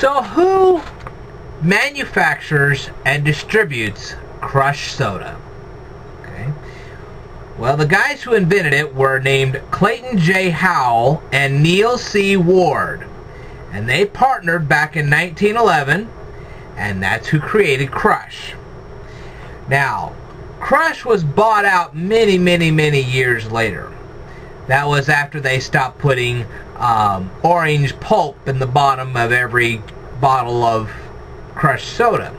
So who manufactures and distributes Crush Soda? Okay. Well, the guys who invented it were named Clayton J. Howell and Neil C. Ward. And they partnered back in 1911, and that's who created Crush. Now, Crush was bought out many, many, many years later. That was after they stopped putting orange pulp in the bottom of every bottle of Crush Soda.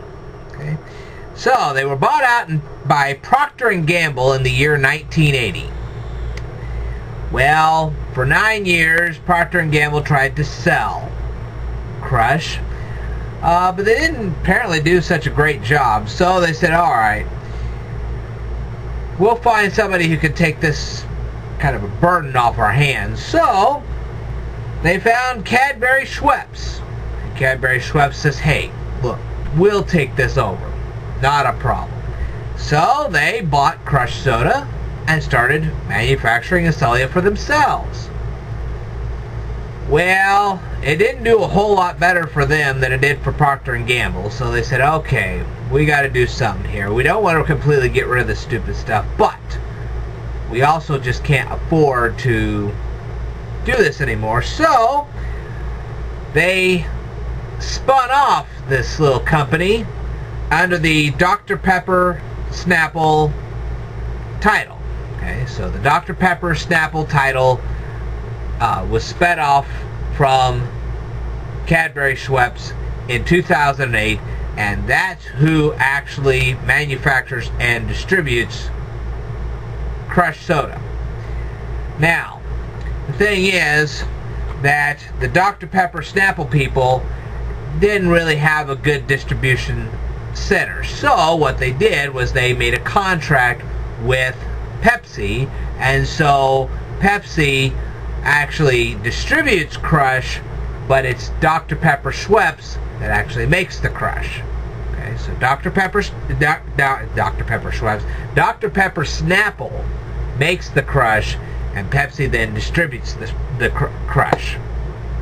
Okay? So, they were bought out by Procter & Gamble in the year 1980. Well, for 9 years, Procter & Gamble tried to sell Crush, but they didn't apparently do such a great job. So they said, alright, we'll find somebody who can take this kind of a burden off our hands. So they found Cadbury Schweppes. And Cadbury Schweppes says, hey, look, we'll take this over. Not a problem. So they bought Crush Soda and started manufacturing and selling it for themselves. Well, it didn't do a whole lot better for them than it did for Procter & Gamble. So they said, okay, we got to do something here. We don't want to completely get rid of this stupid stuff, but we also just can't afford to do this anymore. So they spun off this little company under the Dr. Pepper Snapple title. Okay, so the Dr. Pepper Snapple title was sped off from Cadbury Schweppes in 2008, and that's who actually manufactures and distributes Crush Soda. Now, the thing is that the Dr. Pepper Snapple people didn't really have a good distribution center. So what they did was they made a contract with Pepsi, and so Pepsi actually distributes Crush, but it's Dr. Pepper Schweppes that actually makes the Crush. Okay, so Dr. Pepper Schweppes, Dr. Pepper Snapple makes the Crush, and Pepsi then distributes the Crush.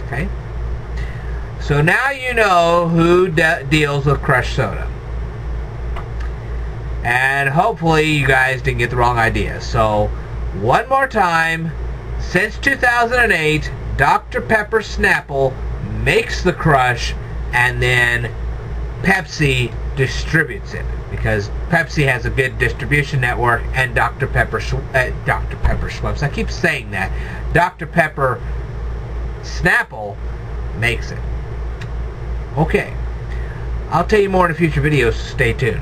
Okay, so now you know who deals with Crush Soda. And hopefully you guys didn't get the wrong idea. So, one more time, since 2008, Dr. Pepper Snapple makes the Crush, and then Pepsi distributes it, because Pepsi has a good distribution network, and Dr. Pepper Schweppes, I keep saying that, Dr. Pepper Snapple makes it. Okay, I'll tell you more in a future video, so stay tuned.